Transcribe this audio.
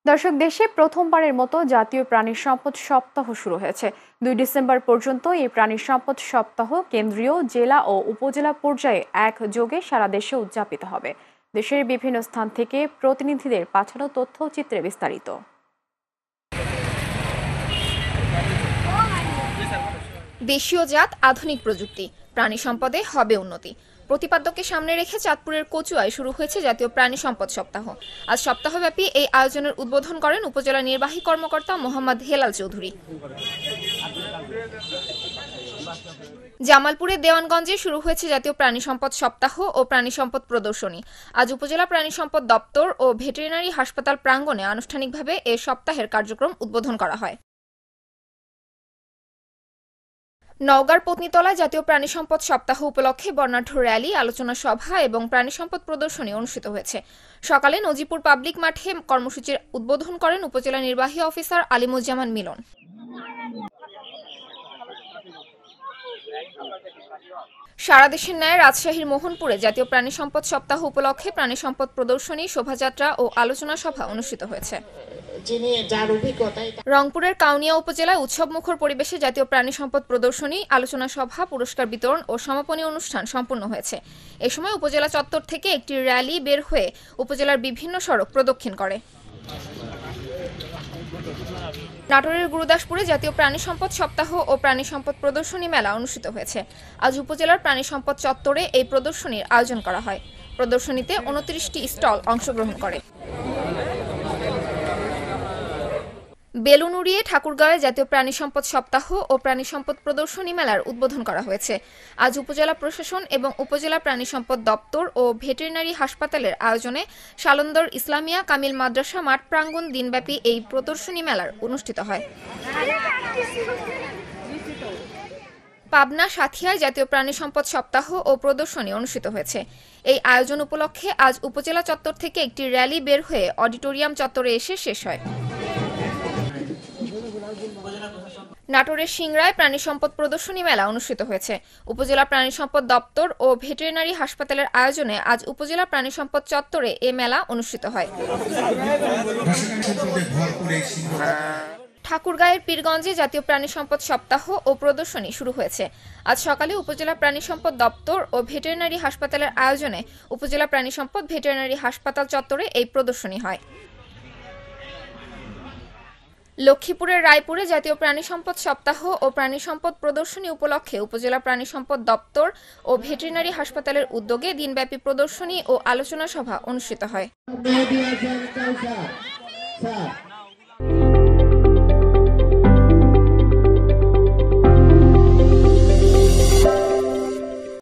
দর্শক, দেশে প্রথমবারের মতো জাতীয় প্রাণী সম্পদ সপ্তাহ শুরু হয়েছে। 2 ডিসেম্বর পর্যন্ত এই প্রাণী সম্পদ সপ্তাহ কেন্দ্রীয়, জেলা ও উপজেলা পর্যায়ে একযোগে সারা দেশে উদযাপিত হবে। দেশের বিভিন্ন স্থান থেকে প্রতিনিধিদের পাঠানো তথ্যচিত্রে বিস্তারিত। দেশীয় জাত, আধুনিক প্রযুক্তি, প্রাণী সম্পদে হবে উন্নতি প্রতিপাদ্যকে সামনে রেখে চাঁদপুরের কচুয়ায় শুরু হয়েছে জাতীয় প্রাণী সম্পদ সপ্তাহ। আজ সপ্তাহব্যাপী এই আয়োজনের উদ্বোধন করেন উপজেলা নির্বাহী কর্মকর্তা মোহাম্মদ হেলাল চৌধুরী। জামালপুরে দেওয়ানগঞ্জে শুরু হয়েছে জাতীয় প্রাণী সম্পদ সপ্তাহ ও প্রাণী সম্পদ প্রদর্শনী। আজ উপজেলা প্রাণী সম্পদ দপ্তর ও ভেটেরিনারি হাসপাতাল প্রাঙ্গণে আনুষ্ঠানিকভাবে এ সপ্তাহের কার্যক্রম উদ্বোধন করা হয়। নওগাঁর পত্নীতলায় জাতীয় প্রাণী সম্পদ সপ্তাহ উপলক্ষে বর্ণাঢ্য র্যালি, আলোচনা সভা এবং প্রাণী সম্পদ প্রদর্শনী অনুষ্ঠিত হয়েছে। সকালে নজিপুর পাবলিক মাঠে কর্মসূচির উদ্বোধন করেন উপজেলা নির্বাহী অফিসার আলিমুজ্জামান মিলন। সারা দেশের ন্যায় রাজশাহীর মোহনপুরে জাতীয় প্রাণী সম্পদ সপ্তাহ উপলক্ষে প্রাণী সম্পদ প্রদর্শনী, শোভাযাত্রা ও আলোচনা সভা অনুষ্ঠিত হয়েছে। রংপুরের কাউনিয়া উপজেলায় উৎসবমুখর পরিবেশে জাতীয় প্রাণী সম্পদ প্রদর্শনী, আলোচনা সভা, পুরস্কার বিতরণ ও সমাপনী অনুষ্ঠান সম্পন্ন হয়েছে। এ সময় উপজেলা চত্বর থেকে একটি র্যালি বের হয়ে উপজেলার বিভিন্ন সড়ক প্রদক্ষিণ করে। নাটোরের গুরুদাসপুরে জাতীয় প্রাণী সম্পদ সপ্তাহ ও প্রাণী সম্পদ প্রদর্শনী মেলা অনুষ্ঠিত হয়েছে। আজ উপজেলার প্রাণী সম্পদ চত্বরে এই প্রদর্শনীর আয়োজন করা হয়। প্রদর্শনীতে 29টি স্টল অংশগ্রহণ করে। বেলুন উড়িয়ে ঠাকুরগাঁওয়ে জাতীয় প্রাণী সম্পদ সপ্তাহ ও প্রাণী সম্পদ প্রদর্শনী মেলার উদ্বোধন করা হয়েছে। আজ উপজেলা প্রশাসন এবং উপজেলা প্রাণী সম্পদ দপ্তর ও ভেটেরিনারি হাসপাতালের আয়োজনে সালন্দর ইসলামিয়া কামিল মাদ্রাসা মাঠ প্রাঙ্গণ দিনব্যাপী এই প্রদর্শনী মেলার অনুষ্ঠিত হয়। পাবনা সাথিয়ায় জাতীয় প্রাণী সম্পদ সপ্তাহ ও প্রদর্শনী অনুষ্ঠিত হয়েছে। এই আয়োজন উপলক্ষে আজ উপজেলা চত্বর থেকে একটি র্যালি বের হয়ে অডিটোরিয়াম চত্বরে এসে শেষ হয়। নাটোরের সিংড়ায় প্রাণী সম্পদ প্রদর্শনী মেলা অনুষ্ঠিত হয়েছে। উপজেলা প্রাণী সম্পদ দপ্তর ও ভেটেরিনারি হাসপাতালের আয়োজনে আজ উপজেলা প্রাণী সম্পদ চত্বরে এ মেলা অনুষ্ঠিত হয়। ঠাকুরগাঁয়ের পীরগঞ্জে জাতীয় প্রাণী সম্পদ সপ্তাহ ও প্রদর্শনী শুরু হয়েছে। আজ সকালে উপজেলা প্রাণী সম্পদ দপ্তর ও ভেটেরিনারি হাসপাতালের আয়োজনে উপজেলা প্রাণী সম্পদ ভেটেরিনারি হাসপাতাল চত্বরে এই প্রদর্শনী হয়। লক্ষ্মীপুরের রায়পুরে জাতীয় প্রাণী সম্পদ সপ্তাহ ও প্রাণী সম্পদ প্রদর্শনী উপলক্ষে উপজেলা প্রাণী সম্পদ দপ্তর ও ভেটেরিনারি হাসপাতালের উদ্যোগে দিনব্যাপী প্রদর্শনী ও আলোচনা সভা অনুষ্ঠিত হয়।